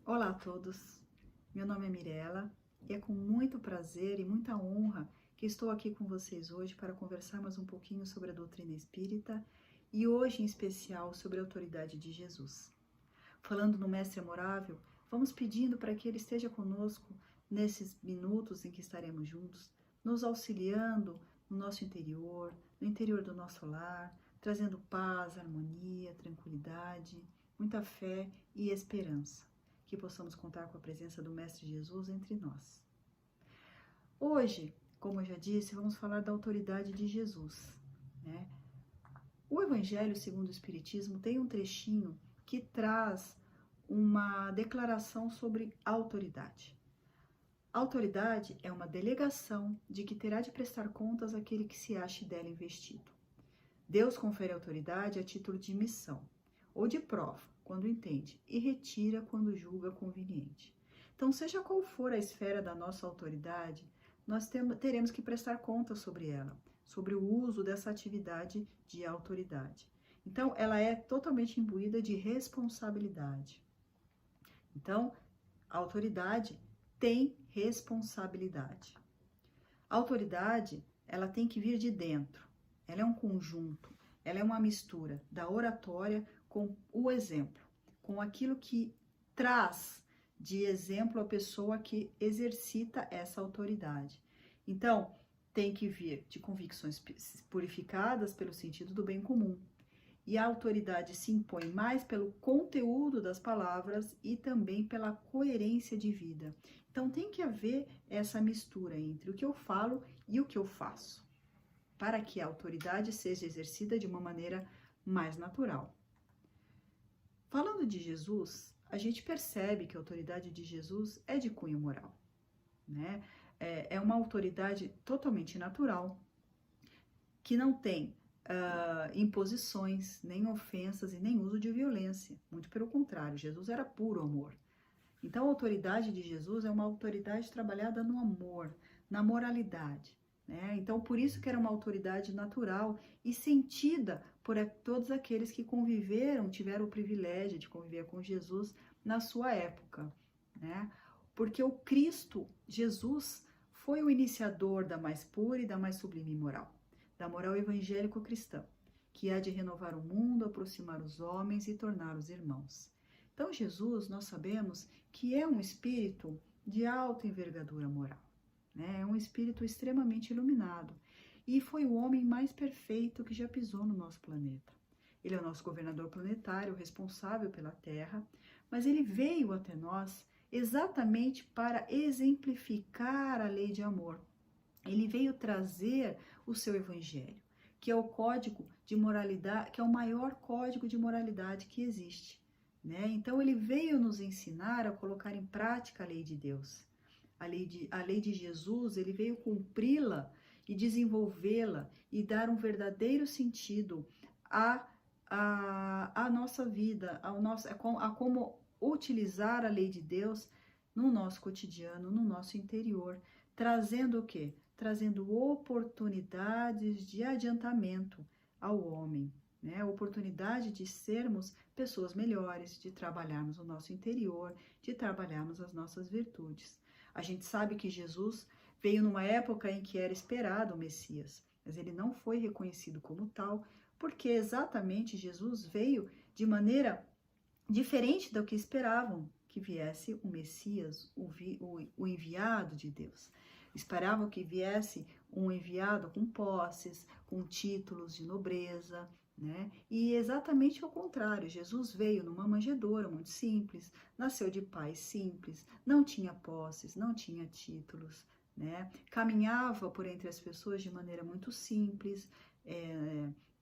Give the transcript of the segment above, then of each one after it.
Olá a todos, meu nome é Mirela e é com muito prazer e muita honra que estou aqui com vocês hoje para conversarmos um pouquinho sobre a doutrina espírita e hoje em especial sobre a autoridade de Jesus. Falando no Mestre Amorável, vamos pedindo para que ele esteja conosco nesses minutos em que estaremos juntos, nos auxiliando no nosso interior, no interior do nosso lar, trazendo paz, harmonia, tranquilidade, muita fé e esperança. Que possamos contar com a presença do Mestre Jesus entre nós. Hoje, como eu já disse, vamos falar da autoridade de Jesus, né? O Evangelho segundo o Espiritismo tem um trechinho que traz uma declaração sobre autoridade. A autoridade é uma delegação de que terá de prestar contas àquele que se ache dela investido. Deus confere autoridade a título de missão ou de prova, quando entende, e retira quando julga conveniente. Então, seja qual for a esfera da nossa autoridade, nós teremos que prestar conta sobre ela, sobre o uso dessa atividade de autoridade. Então, ela é totalmente imbuída de responsabilidade. Então, a autoridade tem responsabilidade. A autoridade, ela tem que vir de dentro. Ela é um conjunto, ela é uma mistura da oratória com o exemplo, com aquilo que traz de exemplo a pessoa que exercita essa autoridade. Então, tem que vir de convicções purificadas pelo sentido do bem comum. E a autoridade se impõe mais pelo conteúdo das palavras e também pela coerência de vida. Então, tem que haver essa mistura entre o que eu falo e o que eu faço, para que a autoridade seja exercida de uma maneira mais natural. Falando de Jesus, a gente percebe que a autoridade de Jesus é de cunho moral, né? É uma autoridade totalmente natural, que não tem imposições, nem ofensas e nem uso de violência. Muito pelo contrário, Jesus era puro amor. Então, a autoridade de Jesus é uma autoridade trabalhada no amor, na moralidade, né? Então, por isso que era uma autoridade natural e sentida por todos aqueles que conviveram, tiveram o privilégio de conviver com Jesus na sua época, né? Porque o Cristo, Jesus, foi o iniciador da mais pura e da mais sublime moral, da moral evangélico-cristã, que há de renovar o mundo, aproximar os homens e torná-los irmãos. Então, Jesus, nós sabemos que é um espírito de alta envergadura moral, né? É um espírito extremamente iluminado e foi o homem mais perfeito que já pisou no nosso planeta. Ele é o nosso governador planetário, responsável pela Terra, mas ele veio até nós exatamente para exemplificar a lei de amor. Ele veio trazer o seu evangelho, que é o código de moralidade, que é o maior código de moralidade que existe, né? Então ele veio nos ensinar a colocar em prática a lei de Deus. A lei de Jesus, ele veio cumpri-la e desenvolvê-la e dar um verdadeiro sentido à nossa vida, a como utilizar a lei de Deus no nosso cotidiano, no nosso interior, trazendo o quê? Trazendo oportunidades de adiantamento ao homem, né? Oportunidade de sermos pessoas melhores, de trabalharmos o nosso interior, de trabalharmos as nossas virtudes. A gente sabe que Jesus veio numa época em que era esperado o Messias, mas ele não foi reconhecido como tal, porque exatamente Jesus veio de maneira diferente do que esperavam que viesse o Messias, o enviado de Deus. Esperavam que viesse um enviado com posses, com títulos de nobreza, né? E exatamente ao contrário, Jesus veio numa manjedoura muito simples, nasceu de pais simples, não tinha posses, não tinha títulos, né? Caminhava por entre as pessoas de maneira muito simples,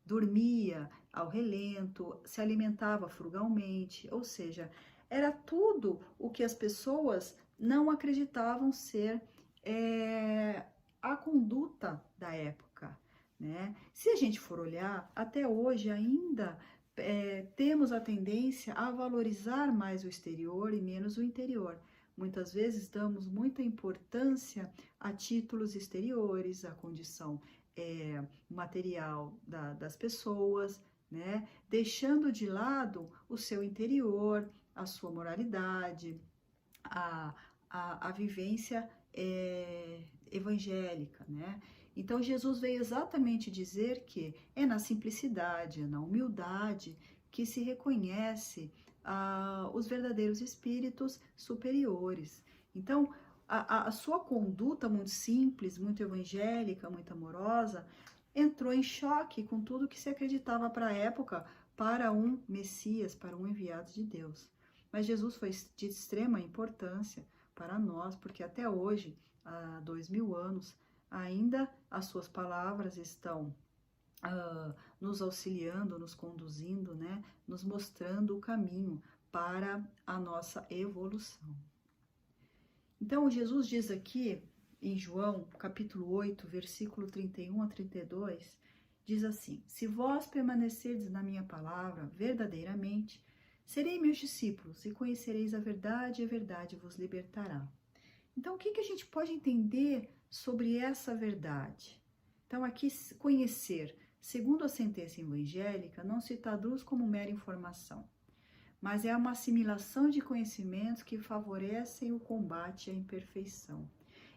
dormia ao relento, se alimentava frugalmente, ou seja, era tudo o que as pessoas não acreditavam ser a conduta da época, né? Se a gente for olhar, até hoje ainda temos a tendência a valorizar mais o exterior e menos o interior. Muitas vezes damos muita importância a títulos exteriores, à condição material das pessoas, né? Deixando de lado o seu interior, a sua moralidade, a, a vivência evangélica, né? Então Jesus veio exatamente dizer que é na simplicidade, é na humildade que se reconhece os verdadeiros espíritos superiores. Então a sua conduta muito simples, muito evangélica, muito amorosa, entrou em choque com tudo que se acreditava para a época para um Messias, para um enviado de Deus. Mas Jesus foi de extrema importância para nós, porque até hoje, há 2000 anos, ainda as suas palavras estão nos auxiliando, nos conduzindo, né? Nos mostrando o caminho para a nossa evolução. Então, Jesus diz aqui, em João, capítulo 8, versículo 31 a 32, diz assim: Se vós permanecerdes na minha palavra verdadeiramente, serei meus discípulos e conhecereis a verdade vos libertará. Então, o que a gente pode entender sobre essa verdade? Então, aqui, conhecer, segundo a sentença evangélica, não se traduz como mera informação, mas é uma assimilação de conhecimentos que favorecem o combate à imperfeição.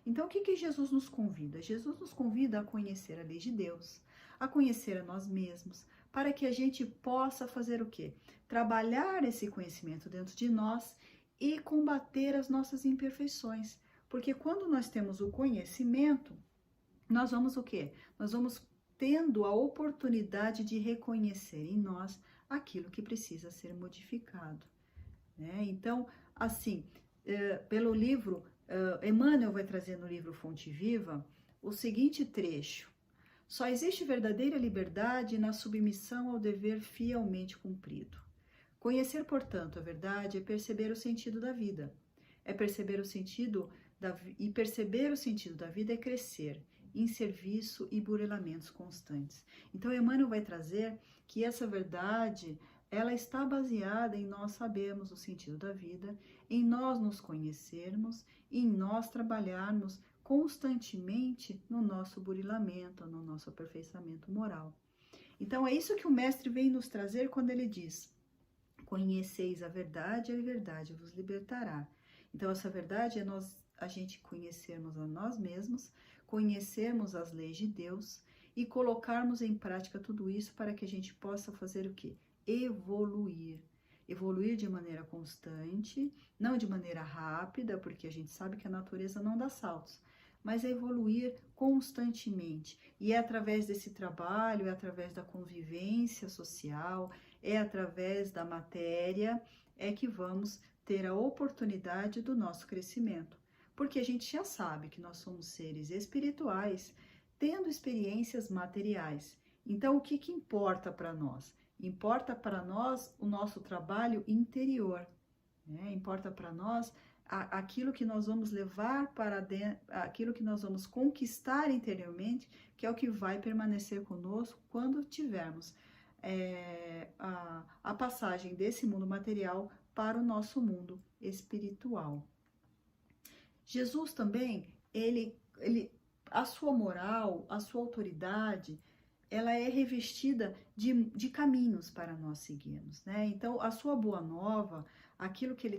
Então, o que Jesus nos convida? Jesus nos convida a conhecer a lei de Deus, a conhecer a nós mesmos, para que a gente possa fazer o quê? Trabalhar esse conhecimento dentro de nós e combater as nossas imperfeições. Porque quando nós temos o conhecimento, nós vamos o quê? Nós vamos tendo a oportunidade de reconhecer em nós aquilo que precisa ser modificado, né? Então, assim, pelo livro, Emmanuel vai trazer no livro Fonte Viva o seguinte trecho: só existe verdadeira liberdade na submissão ao dever fielmente cumprido. Conhecer, portanto, a verdade é perceber o sentido da vida. É perceber o sentido e perceber o sentido da vida é crescer em serviço e burelamentos constantes. Então, Emmanuel vai trazer que essa verdade, ela está baseada em nós sabermos o sentido da vida, em nós nos conhecermos, em nós trabalharmos constantemente no nosso burilamento, no nosso aperfeiçoamento moral. Então, é isso que o mestre vem nos trazer quando ele diz: conheceis a verdade vos libertará. Então, essa verdade é a gente conhecermos a nós mesmos, conhecermos as leis de Deus e colocarmos em prática tudo isso para que a gente possa fazer o quê? Evoluir. Evoluir de maneira constante, não de maneira rápida, porque a gente sabe que a natureza não dá saltos, mas evoluir constantemente. E é através desse trabalho, é através da convivência social, é através da matéria, é que vamos ter a oportunidade do nosso crescimento. Porque a gente já sabe que nós somos seres espirituais, tendo experiências materiais. Então, o que importa para nós? Importa para nós o nosso trabalho interior, né? Importa para nós aquilo que nós vamos levar para dentro, aquilo que nós vamos conquistar interiormente, que é o que vai permanecer conosco quando tivermos a passagem desse mundo material para o nosso mundo espiritual. Jesus também, a sua moral, a sua autoridade, ela é revestida de caminhos para nós seguirmos, né? Então, a sua boa nova,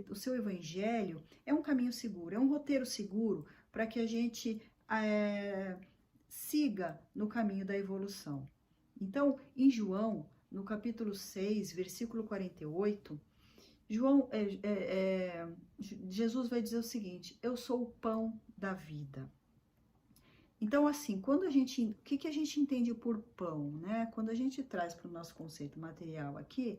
o seu evangelho, é um caminho seguro, é um roteiro seguro para que a gente siga no caminho da evolução. Então, em João, no capítulo 6, versículo 48, Jesus vai dizer o seguinte: eu sou o pão da vida. Então, assim, o que a gente entende por pão, né? Quando a gente traz para o nosso conceito material aqui,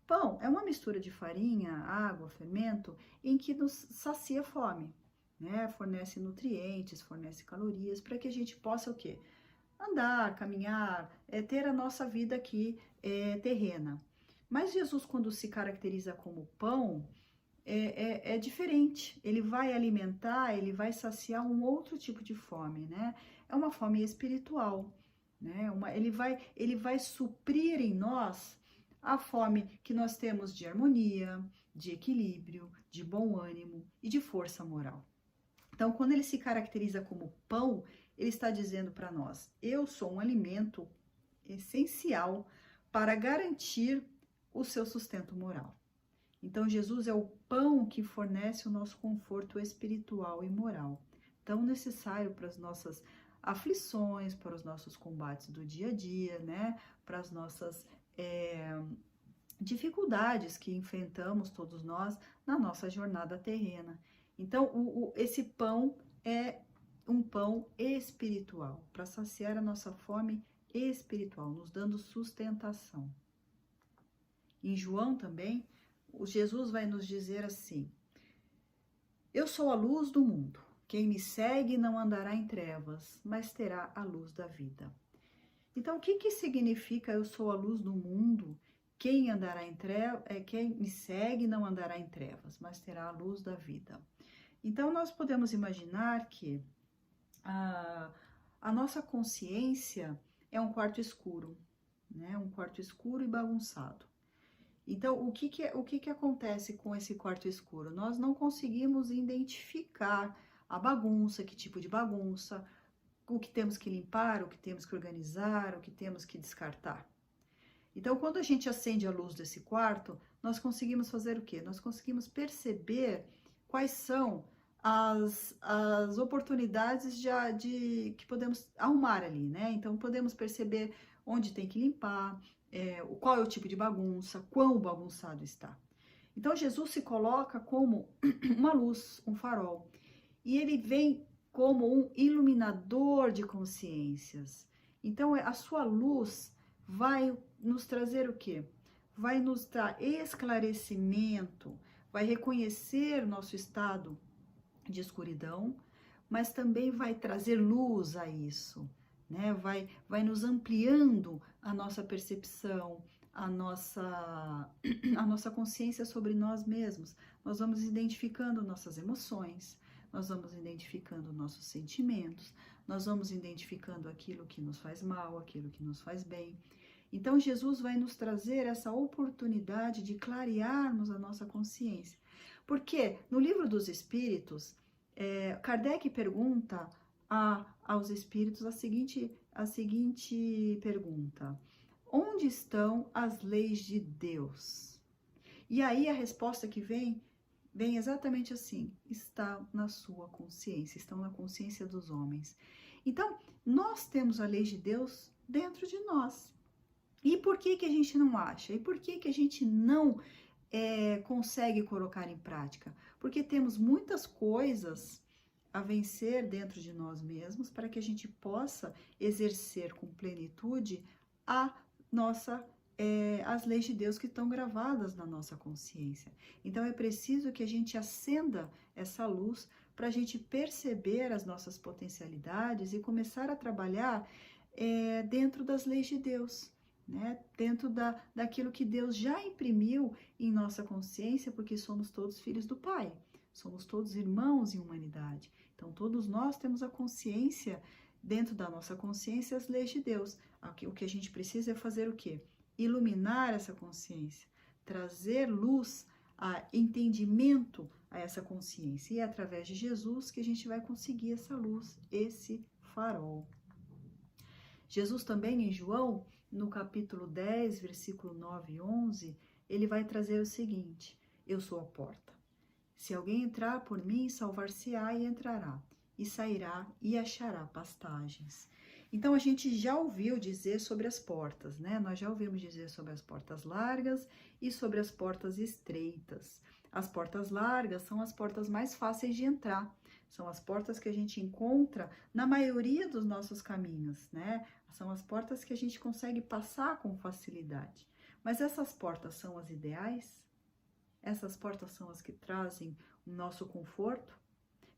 pão é uma mistura de farinha, água, fermento, em que nos sacia fome, né? Fornece nutrientes, fornece calorias, para que a gente possa o quê? Andar, caminhar, ter a nossa vida aqui terrena. Mas Jesus, quando se caracteriza como pão, é diferente. Ele vai alimentar, ele vai saciar um outro tipo de fome, né? É uma fome espiritual, né? Ele vai suprir em nós a fome que nós temos de harmonia, de equilíbrio, de bom ânimo e de força moral. Então, quando ele se caracteriza como pão, ele está dizendo para nós: eu sou um alimento essencial para garantir o seu sustento moral. Então, Jesus é o pão que fornece o nosso conforto espiritual e moral, tão necessário para as nossas aflições, para os nossos combates do dia a dia, né? Para as nossas dificuldades que enfrentamos todos nós na nossa jornada terrena. Então, esse pão é um pão espiritual, para saciar a nossa fome espiritual, nos dando sustentação. Em João também, o Jesus vai nos dizer assim: eu sou a luz do mundo. Quem me segue não andará em trevas, mas terá a luz da vida. Então, o que significa eu sou a luz do mundo? Quem andará em trevas, quem me segue não andará em trevas, mas terá a luz da vida. Então, nós podemos imaginar que a nossa consciência é um quarto escuro, né? Um quarto escuro e bagunçado. Então, o que acontece com esse quarto escuro? Nós não conseguimos identificar a bagunça, que tipo de bagunça, o que temos que limpar, o que temos que organizar, o que temos que descartar. Então, quando a gente acende a luz desse quarto, nós conseguimos fazer o quê? Nós conseguimos perceber quais são as oportunidades que podemos arrumar ali, né? Então, podemos perceber onde tem que limpar, qual é o tipo de bagunça, quão bagunçado está. Então, Jesus se coloca como uma luz, um farol, e ele vem como um iluminador de consciências. Então, a sua luz vai nos trazer o quê? Vai nos dar esclarecimento, vai reconhecer nosso estado de escuridão, mas também vai trazer luz a isso, né? Vai nos ampliando a nossa percepção, a nossa consciência sobre nós mesmos. Nós vamos identificando nossas emoções, nós vamos identificando nossos sentimentos, nós vamos identificando aquilo que nos faz mal, aquilo que nos faz bem. Então, Jesus vai nos trazer essa oportunidade de clarearmos a nossa consciência. Porque no Livro dos Espíritos, Kardec pergunta aos espíritos a seguinte pergunta: onde estão as leis de Deus? E aí a resposta que vem exatamente assim: está na sua consciência, estão na consciência dos homens. Então, nós temos a lei de Deus dentro de nós. E por que a gente não acha? E por que a gente não consegue colocar em prática? Porque temos muitas coisas a vencer dentro de nós mesmos para que a gente possa exercer com plenitude as leis de Deus que estão gravadas na nossa consciência. Então, é preciso que a gente acenda essa luz para a gente perceber as nossas potencialidades e começar a trabalhar dentro das leis de Deus, né? Dentro daquilo que Deus já imprimiu em nossa consciência, porque somos todos filhos do Pai, somos todos irmãos em humanidade. Então, todos nós temos a consciência, dentro da nossa consciência, as leis de Deus. O que a gente precisa é fazer o quê? Iluminar essa consciência, trazer luz, entendimento a essa consciência. E é através de Jesus que a gente vai conseguir essa luz, esse farol. Jesus também, em João, no capítulo 10, versículo 9 e 11, ele vai trazer o seguinte: eu sou a porta. Se alguém entrar por mim, salvar-se-á e entrará, e sairá e achará pastagens. Então, a gente já ouviu dizer sobre as portas, né? Nós já ouvimos dizer sobre as portas largas e sobre as portas estreitas. As portas largas são as portas mais fáceis de entrar. São as portas que a gente encontra na maioria dos nossos caminhos, né? São as portas que a gente consegue passar com facilidade. Mas essas portas são as ideais? Essas portas são as que trazem o nosso conforto,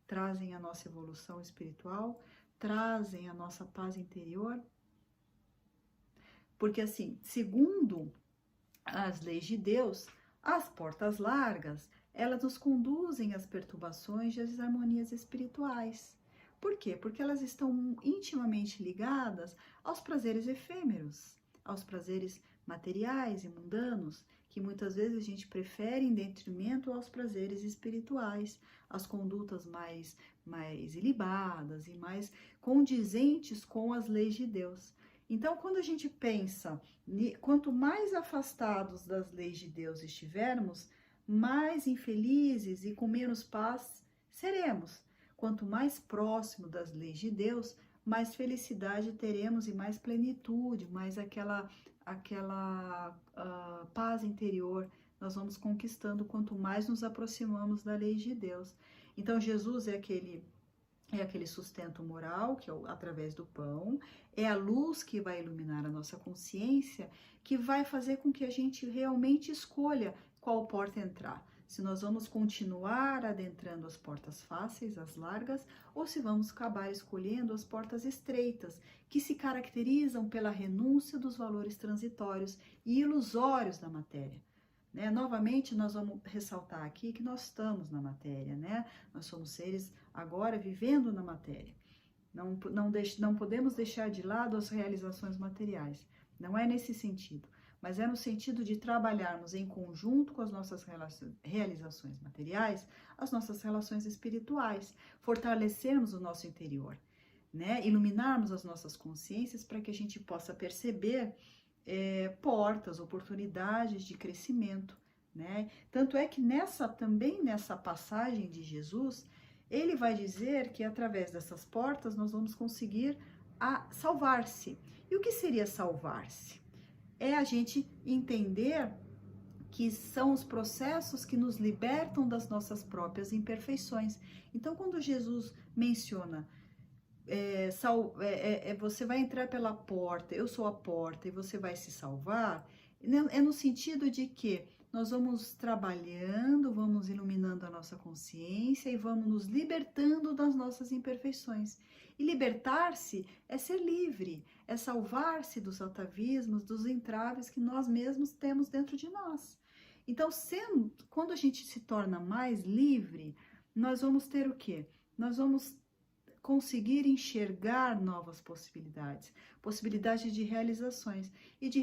trazem a nossa evolução espiritual, trazem a nossa paz interior? Porque assim, segundo as leis de Deus, as portas largas, elas nos conduzem às perturbações e às desarmonias espirituais. Por quê? Porque elas estão intimamente ligadas aos prazeres efêmeros, aos prazeres materiais e mundanos, que muitas vezes a gente prefere em detrimento aos prazeres espirituais, às condutas mais ilibadas e mais condizentes com as leis de Deus. Então, quando a gente pensa, quanto mais afastados das leis de Deus estivermos, mais infelizes e com menos paz seremos. Quanto mais próximo das leis de Deus, mais felicidade teremos e mais plenitude, mais aquela paz interior nós vamos conquistando quanto mais nos aproximamos da lei de Deus. Então Jesus é aquele sustento moral, que é através do pão, é a luz que vai iluminar a nossa consciência, que vai fazer com que a gente realmente escolha qual porta entrar. Se nós vamos continuar adentrando as portas fáceis, as largas, ou se vamos acabar escolhendo as portas estreitas, que se caracterizam pela renúncia dos valores transitórios e ilusórios da matéria. Né? Novamente, nós vamos ressaltar aqui que nós estamos na matéria, né? Nós somos seres agora vivendo na matéria. Não podemos deixar de lado as realizações materiais. Não é nesse sentido, mas é no sentido de trabalharmos em conjunto com as nossas realizações materiais, as nossas relações espirituais, fortalecermos o nosso interior, né? Iluminarmos as nossas consciências para que a gente possa perceber portas, oportunidades de crescimento, né? Tanto é que também nessa passagem de Jesus, ele vai dizer que através dessas portas nós vamos conseguir salvar-se. E o que seria salvar-se? É a gente entender que são os processos que nos libertam das nossas próprias imperfeições. Então, quando Jesus menciona você vai entrar pela porta, eu sou a porta e você vai se salvar, é no sentido de que nós vamos trabalhando, vamos iluminando a nossa consciência e vamos nos libertando das nossas imperfeições. E libertar-se é ser livre, é salvar-se dos atavismos, dos entraves que nós mesmos temos dentro de nós. Então, quando a gente se torna mais livre, nós vamos ter o quê? Nós vamos conseguir enxergar novas possibilidades de realizações e de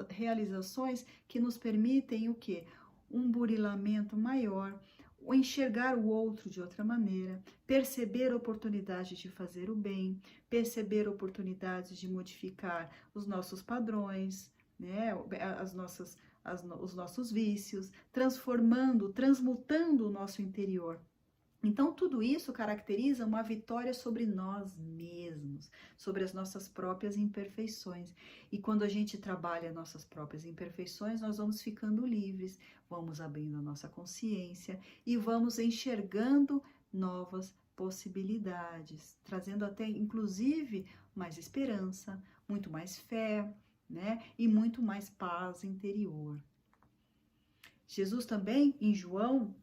realizações que nos permitem o quê? Um burilamento maior, o enxergar o outro de outra maneira, perceber oportunidades de fazer o bem, perceber oportunidades de modificar os nossos padrões, né? Os nossos vícios, transmutando o nosso interior. Então, tudo isso caracteriza uma vitória sobre nós mesmos, sobre as nossas próprias imperfeições. E quando a gente trabalha nossas próprias imperfeições, nós vamos ficando livres, vamos abrindo a nossa consciência e vamos enxergando novas possibilidades, trazendo até, inclusive, mais esperança, muito mais fé, né? E muito mais paz interior. Jesus também, em João,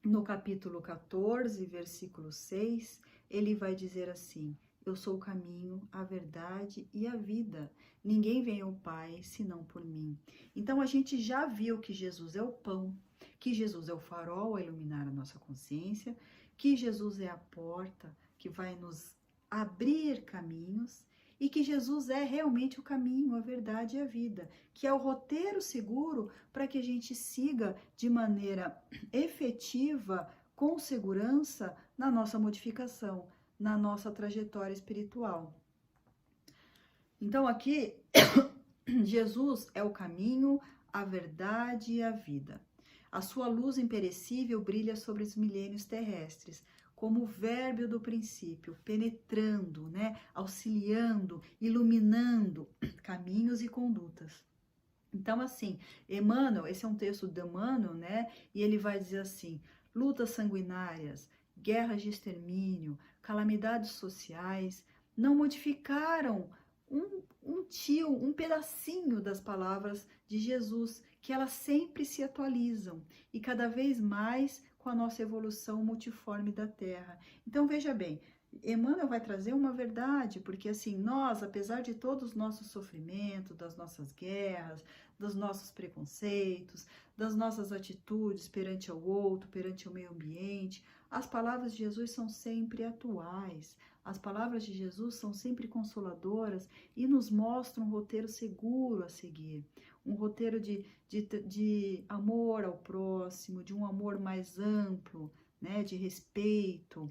no capítulo 14, versículo 6, ele vai dizer assim: eu sou o caminho, a verdade e a vida. Ninguém vem ao Pai senão por mim. Então a gente já viu que Jesus é o pão, que Jesus é o farol a iluminar a nossa consciência, que Jesus é a porta que vai nos abrir caminhos e que Jesus é realmente o caminho, a verdade e a vida, que é o roteiro seguro para que a gente siga de maneira efetiva, com segurança, na nossa modificação, na nossa trajetória espiritual. Então aqui, Jesus é o caminho, a verdade e a vida. A sua luz imperecível brilha sobre os milênios terrestres, como o verbo do princípio, penetrando, né, auxiliando, iluminando caminhos e condutas. Então, assim, Emmanuel, esse é um texto de Emmanuel, né, e ele vai dizer assim: lutas sanguinárias, guerras de extermínio, calamidades sociais, não modificaram um pedacinho das palavras de Jesus, que elas sempre se atualizam e cada vez mais com a nossa evolução multiforme da Terra. Então, veja bem, Emmanuel vai trazer uma verdade, porque assim, nós, apesar de todos os nossos sofrimentos, das nossas guerras, dos nossos preconceitos, das nossas atitudes perante o outro, perante o meio ambiente, as palavras de Jesus são sempre atuais. As palavras de Jesus são sempre consoladoras e nos mostram um roteiro seguro a seguir. Um roteiro de amor ao próximo, de um amor mais amplo, né, de respeito,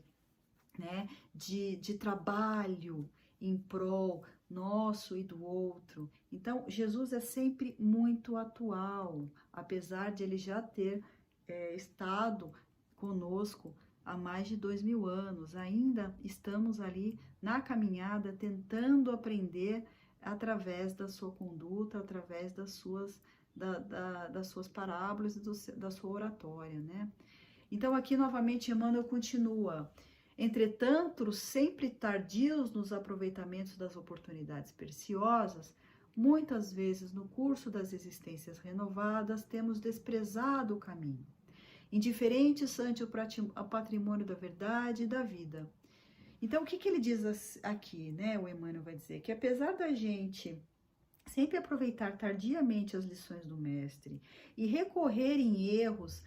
né, de trabalho em prol nosso e do outro. Então, Jesus é sempre muito atual, apesar de ele já ter estado conosco há mais de 2000 anos. Ainda estamos ali na caminhada, tentando aprender através da sua conduta, através das suas parábolas e da sua oratória, né? Então aqui novamente Emmanuel continua: entretanto, sempre tardios nos aproveitamentos das oportunidades preciosas, muitas vezes no curso das existências renovadas temos desprezado o caminho, indiferentes ante o patrimônio da verdade e da vida. Então o que ele diz aqui, né? O Emmanuel vai dizer que apesar da gente sempre aproveitar tardiamente as lições do mestre e recorrer em erros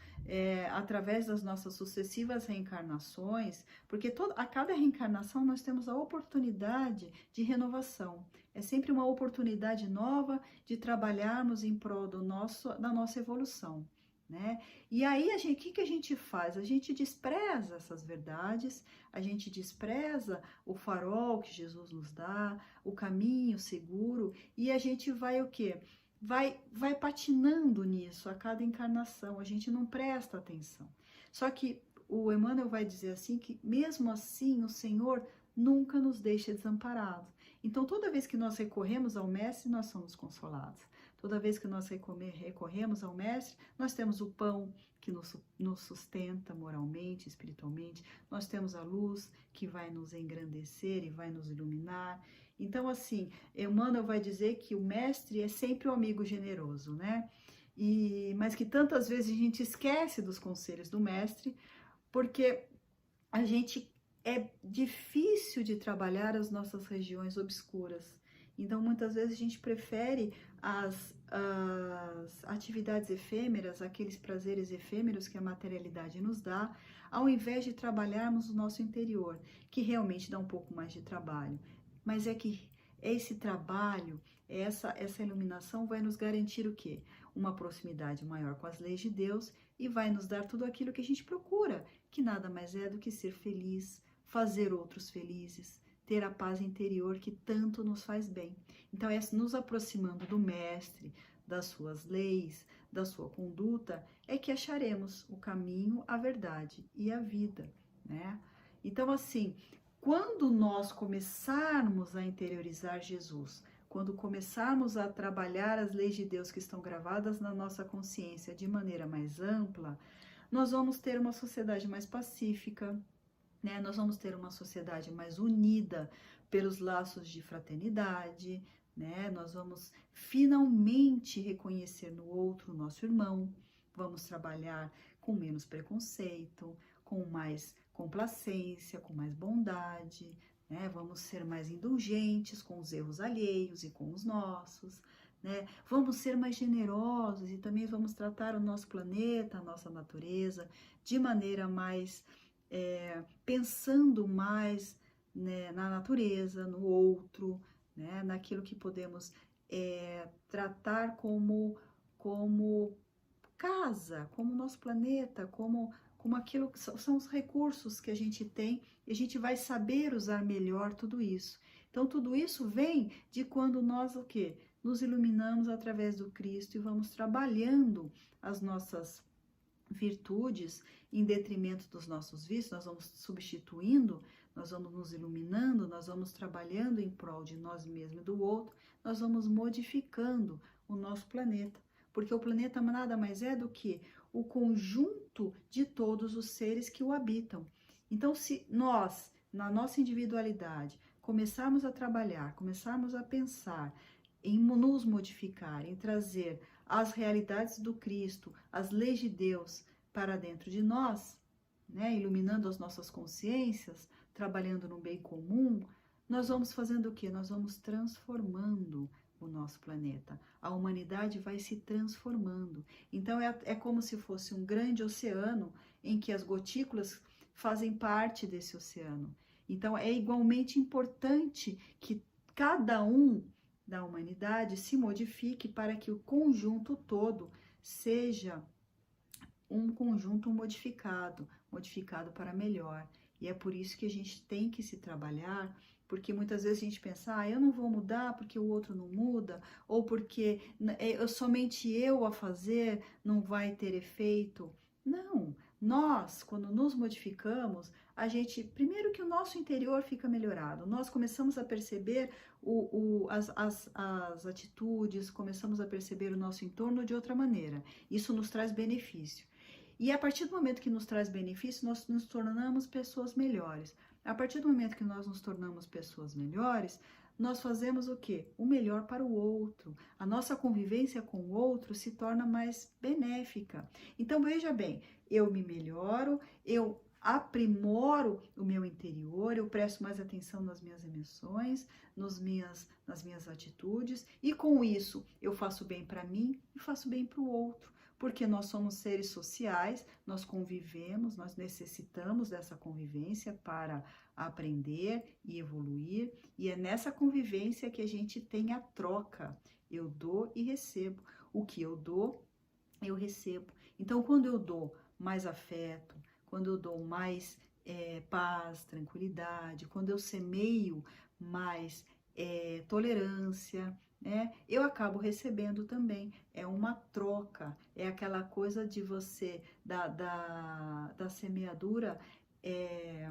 através das nossas sucessivas reencarnações, porque a cada reencarnação nós temos a oportunidade de renovação. É sempre uma oportunidade nova de trabalharmos em prol da nossa evolução, né? E aí, o que a gente faz? A gente despreza essas verdades, a gente despreza o farol que Jesus nos dá, o caminho seguro, e a gente vai o quê? Vai patinando nisso a cada encarnação, a gente não presta atenção. Só que o Emmanuel vai dizer assim que mesmo assim o Senhor nunca nos deixa desamparados. Então toda vez que nós recorremos ao Mestre, nós somos consolados. Toda vez que nós recorremos ao Mestre, nós temos o pão que nos sustenta moralmente, espiritualmente, nós temos a luz que vai nos engrandecer e vai nos iluminar. Então, assim, Emmanuel vai dizer que o Mestre é sempre um amigo generoso, né? Mas que tantas vezes a gente esquece dos conselhos do Mestre, porque a gente é difícil de trabalhar as nossas regiões obscuras. Então, muitas vezes a gente prefere as atividades efêmeras, aqueles prazeres efêmeros que a materialidade nos dá, ao invés de trabalharmos o nosso interior, que realmente dá um pouco mais de trabalho. Mas é que esse trabalho, essa iluminação vai nos garantir o quê? Uma proximidade maior com as leis de Deus e vai nos dar tudo aquilo que a gente procura, que nada mais é do que ser feliz, fazer outros felizes, ter a paz interior que tanto nos faz bem. Então, é nos aproximando do Mestre, das suas leis, da sua conduta, é que acharemos o caminho, a verdade e a vida, né? Então, assim, quando nós começarmos a interiorizar Jesus, quando começarmos a trabalhar as leis de Deus que estão gravadas na nossa consciência de maneira mais ampla, nós vamos ter uma sociedade mais pacífica, né? Nós vamos ter uma sociedade mais unida pelos laços de fraternidade, né? Nós vamos finalmente reconhecer no outro o nosso irmão, vamos trabalhar com menos preconceito, com mais complacência, com mais bondade, né? Vamos ser mais indulgentes com os erros alheios e com os nossos, né? Vamos ser mais generosos e também vamos tratar o nosso planeta, a nossa natureza, de maneira mais pensando mais, né, na natureza, no outro, né, naquilo que podemos tratar como casa, como nosso planeta, como aquilo que são os recursos que a gente tem, e a gente vai saber usar melhor tudo isso. Então, tudo isso vem de quando nós o quê? Nos iluminamos através do Cristo e vamos trabalhando as nossas virtudes em detrimento dos nossos vícios, nós vamos substituindo, nós vamos nos iluminando, nós vamos trabalhando em prol de nós mesmos e do outro, nós vamos modificando o nosso planeta, porque o planeta nada mais é do que o conjunto de todos os seres que o habitam. Então, se nós, na nossa individualidade, começarmos a trabalhar, começarmos a pensar em nos modificar, em trazer as realidades do Cristo, as leis de Deus para dentro de nós, né, iluminando as nossas consciências, trabalhando no bem comum, nós vamos fazendo o quê? Nós vamos transformando o nosso planeta. A humanidade vai se transformando. Então é como se fosse um grande oceano em que as gotículas fazem parte desse oceano. Então é igualmente importante que cada um da humanidade se modifique para que o conjunto todo seja um conjunto modificado para melhor. E é por isso que a gente tem que se trabalhar, porque muitas vezes a gente pensa, eu não vou mudar porque o outro não muda, ou porque somente eu a fazer não vai ter efeito. Não, nós, quando nos modificamos, a gente, primeiro que o nosso interior fica melhorado, nós começamos a perceber as atitudes, começamos a perceber o nosso entorno de outra maneira. Isso nos traz benefício. E a partir do momento que nos traz benefício, nós nos tornamos pessoas melhores. A partir do momento que nós nos tornamos pessoas melhores, nós fazemos o quê? O melhor para o outro. A nossa convivência com o outro se torna mais benéfica. Então, veja bem, eu me melhoro, eu aprimoro o meu interior, eu presto mais atenção nas minhas emoções, nas minhas atitudes, e com isso eu faço bem para mim e faço bem para o outro. Porque nós somos seres sociais, nós convivemos, nós necessitamos dessa convivência para aprender e evoluir, e é nessa convivência que a gente tem a troca. Eu dou e recebo. O que eu dou, eu recebo. Então, quando eu dou mais afeto, quando eu dou mais paz, tranquilidade, quando eu semeio mais tolerância, né, eu acabo recebendo também. É uma troca, é aquela coisa de você, da semeadura é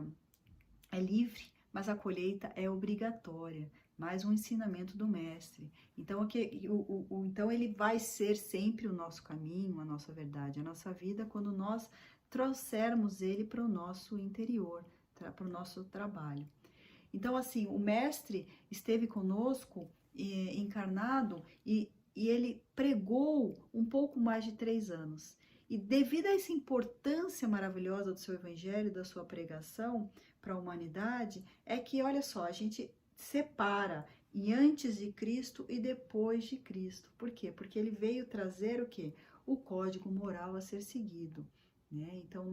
livre, mas a colheita é obrigatória. Mais um ensinamento do mestre. Então, então ele vai ser sempre o nosso caminho, a nossa verdade, a nossa vida, quando nós trouxermos ele para o nosso interior, para o nosso trabalho. Então, assim, o mestre esteve conosco encarnado e ele pregou um pouco mais de 3 anos. E devido a essa importância maravilhosa do seu evangelho, da sua pregação para a humanidade, é que, olha só, a gente separa e antes de Cristo e depois de Cristo. Por quê? Porque ele veio trazer o quê? O código moral a ser seguido. Né? Então,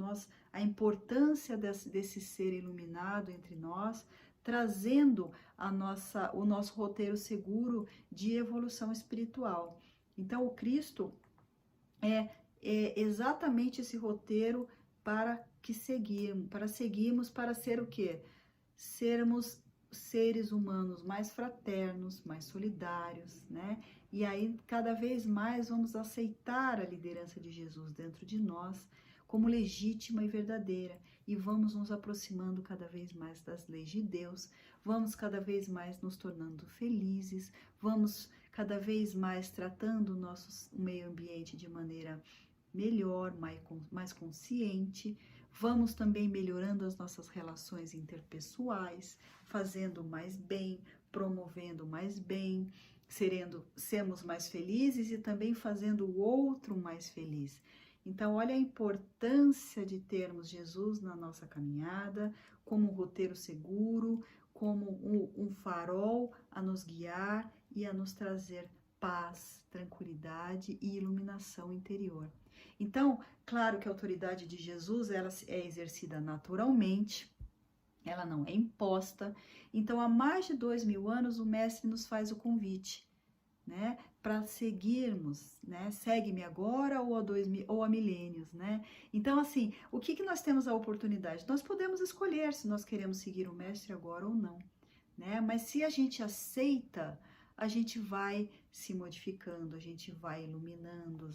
a importância desse ser iluminado entre nós, trazendo o nosso roteiro seguro de evolução espiritual. Então, o Cristo é exatamente esse roteiro para seguirmos, para ser o quê? Sermos seres humanos mais fraternos, mais solidários, né? E aí, cada vez mais, vamos aceitar a liderança de Jesus dentro de nós como legítima e verdadeira. E vamos nos aproximando cada vez mais das leis de Deus, vamos cada vez mais nos tornando felizes, vamos cada vez mais tratando o nosso meio ambiente de maneira melhor, mais consciente. Vamos também melhorando as nossas relações interpessoais, fazendo mais bem, promovendo mais bem, sermos mais felizes e também fazendo o outro mais feliz. Então, olha a importância de termos Jesus na nossa caminhada, como um roteiro seguro, como um farol a nos guiar e a nos trazer paz, tranquilidade e iluminação interior. Então, claro que a autoridade de Jesus ela é exercida naturalmente, ela não é imposta. Então, há mais de 2000 anos, o Mestre nos faz o convite, né, para seguirmos, né, segue-me agora ou há milênios, né? Então, assim, o que nós temos a oportunidade? Nós podemos escolher se nós queremos seguir o Mestre agora ou não, né? Mas se a gente aceita, a gente vai se modificando, a gente vai iluminando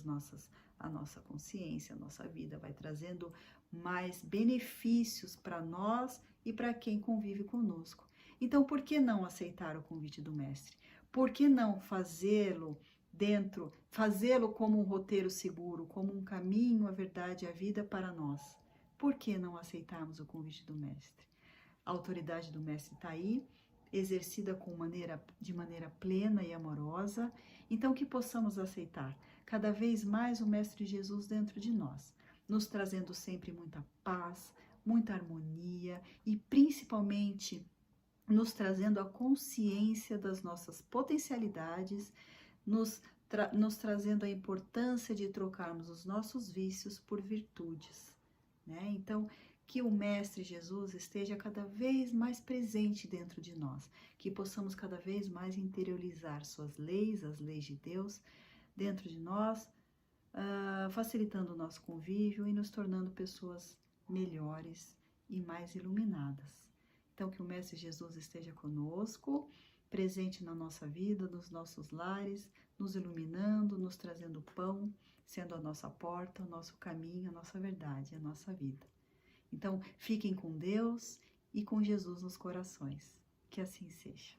a nossa consciência, a nossa vida, vai trazendo mais benefícios para nós e para quem convive conosco. Então, por que não aceitar o convite do Mestre? Por que não fazê-lo como um roteiro seguro, como um caminho, a verdade e a vida para nós? Por que não aceitarmos o convite do Mestre? A autoridade do Mestre está aí, exercida de maneira plena e amorosa, então que possamos aceitar cada vez mais o Mestre Jesus dentro de nós, nos trazendo sempre muita paz, muita harmonia e principalmente nos trazendo a consciência das nossas potencialidades, nos trazendo a importância de trocarmos os nossos vícios por virtudes, né? Então, que o Mestre Jesus esteja cada vez mais presente dentro de nós, que possamos cada vez mais interiorizar suas leis, as leis de Deus, dentro de nós, facilitando o nosso convívio e nos tornando pessoas melhores e mais iluminadas. Então, que o Mestre Jesus esteja conosco, presente na nossa vida, nos nossos lares, nos iluminando, nos trazendo pão, sendo a nossa porta, o nosso caminho, a nossa verdade, a nossa vida. Então, fiquem com Deus e com Jesus nos corações. Que assim seja.